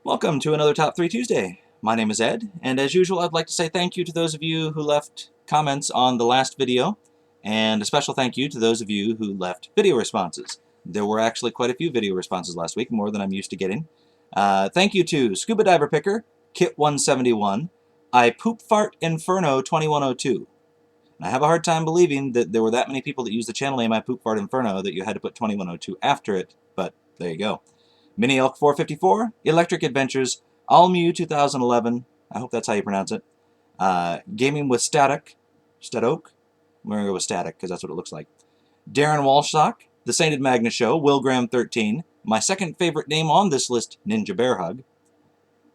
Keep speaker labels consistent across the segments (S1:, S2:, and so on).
S1: Welcome to another Top 3 Tuesday. My name is Ed, and as usual I'd like to say thank you to those of you who left comments on the last video, and a special thank you to those of you who left video responses. There were actually quite a few video responses last week, more than I'm used to getting. Thank you to Scuba Diver Picker, Kit171, I Poop Fart Inferno 2102. I have a hard time believing that there were that many people that used the channel name I Poop Fart Inferno that you had to put 2102 after it, but there you go. Mini Elk 454, Electric Adventures, Almu 2011, I hope that's how you pronounce it. Gaming with Static, Statok, I'm going to go with Static because that's what it looks like. Darren Walshsock, The Sainted Magna Show, Will Graham 13, my second favorite name on this list, Ninja Bear Hug.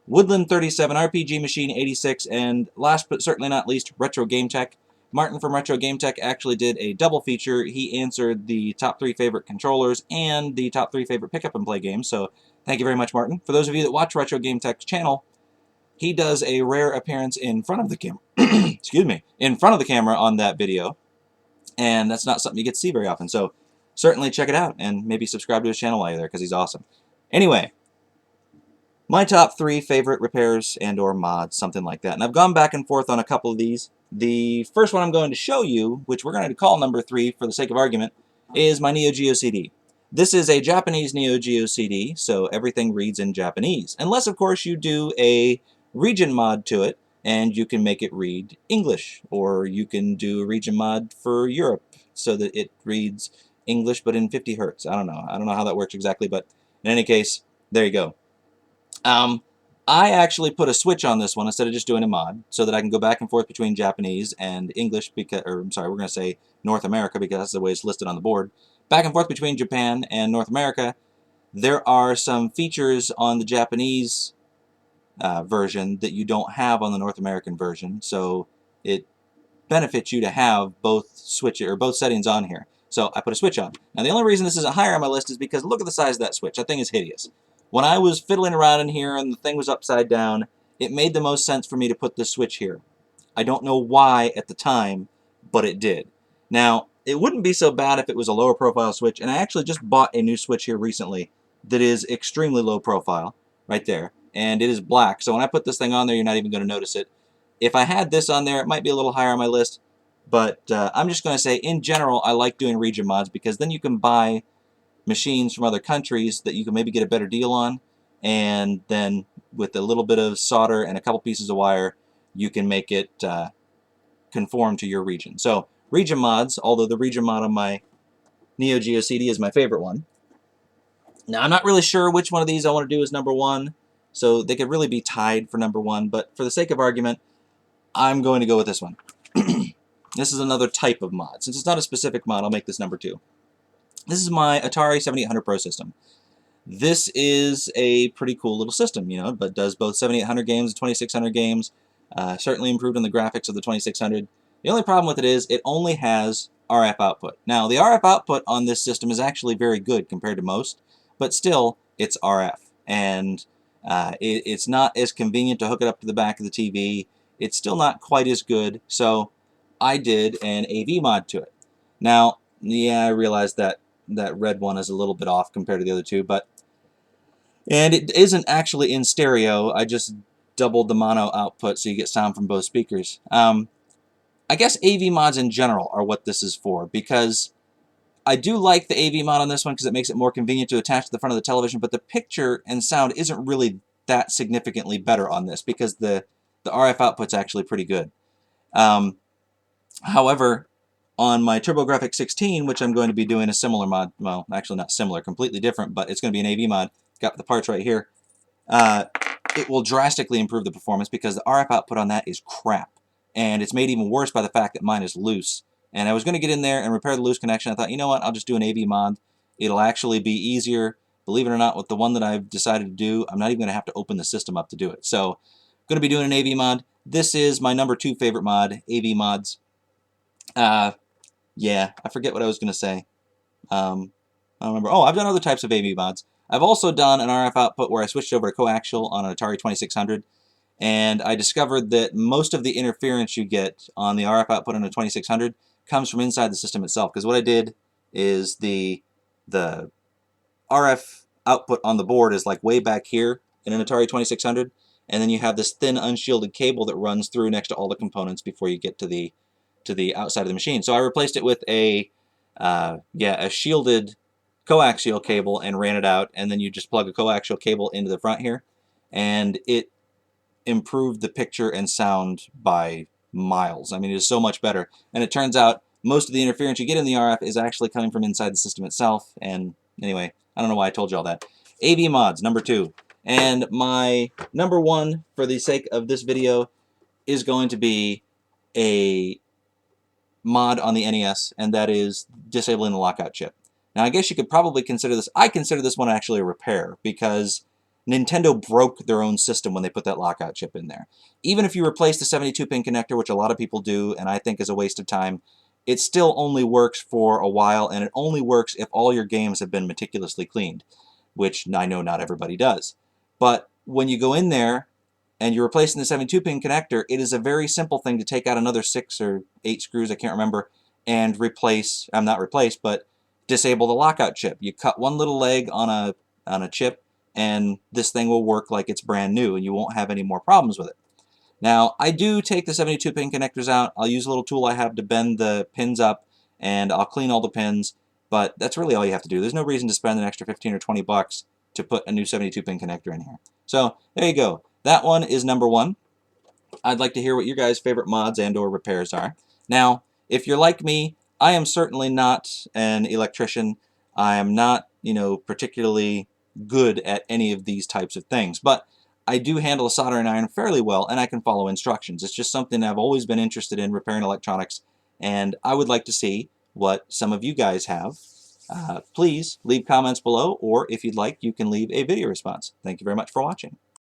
S1: Woodland 37, RPG Machine 86, and last but certainly not least, Retro Game Tech. Martin from Retro Game Tech actually did a double feature. He answered the top 3 favorite controllers and the top 3 favorite pick up and play games, so thank you very much, Martin. For those of you that watch Retro Game Tech's channel, he does a rare appearance in front of the camera. Excuse me, in front of the camera on that video, and that's not something you get to see very often, so certainly check it out and maybe subscribe to his channel while you're there because he's awesome. Anyway, my top 3 favorite repairs and or mods, something like that. And I've gone back and forth on a couple of these. The first one I'm going to show you, which we're going to call number 3 for the sake of argument, is my Neo Geo CD. This is a Japanese Neo Geo CD, so everything reads in Japanese. Unless, of course, you do a region mod to it, and you can make it read English. Or you can do a region mod for Europe, so that it reads English but in 50 hertz. I don't know. I don't know how that works exactly, but in any case, there you go. I actually put a switch on this one instead of just doing a mod, so that I can go back and forth between Japanese and English, because, or I'm sorry, we're going to say North America because that's the way it's listed on the board. Back and forth between Japan and North America. There are some features on the Japanese version that you don't have on the North American version, so it benefits you to have both both settings on here. So I put a switch on. Now the only reason this isn't higher on my list is because look at the size of that switch. That thing is hideous. When I was fiddling around in here and the thing was upside down, it made the most sense for me to put this switch here. I don't know why at the time, but it did. Now, it wouldn't be so bad if it was a lower profile switch, and I actually just bought a new switch here recently that is extremely low profile, right there, and it is black, so when I put this thing on there, you're not even going to notice it. If I had this on there, it might be a little higher on my list, but I'm just going to say, in general, I like doing region mods, because then you can buy machines from other countries that you can maybe get a better deal on, and then with a little bit of solder and a couple pieces of wire you can make it conform to your region. So region mods, although the region mod on my Neo Geo CD is my favorite one. Now I'm not really sure which one of these I want to do as number 1, so they could really be tied for number 1, but for the sake of argument I'm going to go with this one. This is another type of mod. Since it's not a specific mod, I'll make this number 2. This is my Atari 7800 Pro system. This is a pretty cool little system, you know, but does both 7800 games and 2600 games. Certainly improved on the graphics of the 2600. The only problem with it is it only has RF output. Now, the RF output on this system is actually very good compared to most, but still, it's RF. And it's not as convenient to hook it up to the back of the TV. It's still not quite as good, so I did an AV mod to it. Now, yeah, I realized that that red one is a little bit off compared to the other two, and it isn't actually in stereo. I just doubled the mono output so you get sound from both speakers. I guess AV mods in general are what this is for, because I do like the AV mod on this one because it makes it more convenient to attach to the front of the television, but the picture and sound isn't really that significantly better on this because the RF output's actually pretty good. However, on my TurboGrafx 16, which I'm going to be doing a similar mod, well, actually not similar, completely different, but it's going to be an AV mod, got the parts right here, it will drastically improve the performance because the RF output on that is crap. And it's made even worse by the fact that mine is loose. And I was going to get in there and repair the loose connection. I thought, you know what, I'll just do an AV mod. It'll actually be easier. Believe it or not, with the one that I've decided to do, I'm not even going to have to open the system up to do it. So, going to be doing an AV mod. This is my number 2 favorite mod, AV mods. Yeah, I forget what I was going to say. I don't remember. Oh, I've done other types of AV mods. I've also done an RF output where I switched over to coaxial on an Atari 2600, and I discovered that most of the interference you get on the RF output on a 2600 comes from inside the system itself. Because what I did is the RF output on the board is like way back here, in an Atari 2600, and then you have this thin unshielded cable that runs through next to all the components before you get to the outside of the machine. So I replaced it with a shielded coaxial cable and ran it out, and then you just plug a coaxial cable into the front here, and it improved the picture and sound by miles. I mean, it is so much better. And it turns out most of the interference you get in the RF is actually coming from inside the system itself. And anyway, I don't know why I told you all that. AV mods, number 2. And my number 1, for the sake of this video, is going to be a mod on the NES, and that is disabling the lockout chip. Now, I guess you could probably consider this, I consider this one actually a repair, because Nintendo broke their own system when they put that lockout chip in there. Even if you replace the 72-pin connector, which a lot of people do, and I think is a waste of time, it still only works for a while, and it only works if all your games have been meticulously cleaned, which I know not everybody does. But when you go in there and you're replacing the 72-pin connector, it is a very simple thing to take out another 6 or 8 screws, I can't remember, and but disable the lockout chip. You cut one little leg on a chip, and this thing will work like it's brand new, and you won't have any more problems with it. Now, I do take the 72-pin connectors out. I'll use a little tool I have to bend the pins up, and I'll clean all the pins, but that's really all you have to do. There's no reason to spend an extra 15 or 20 bucks to put a new 72-pin connector in here. So, there you go. That one is number 1. I'd like to hear what your guys' favorite mods and or repairs are. Now, if you're like me, I am certainly not an electrician. I am not, particularly good at any of these types of things, but I do handle a soldering iron fairly well, and I can follow instructions. It's just something I've always been interested in, repairing electronics, and I would like to see what some of you guys have. Please leave comments below, or if you'd like, you can leave a video response. Thank you very much for watching.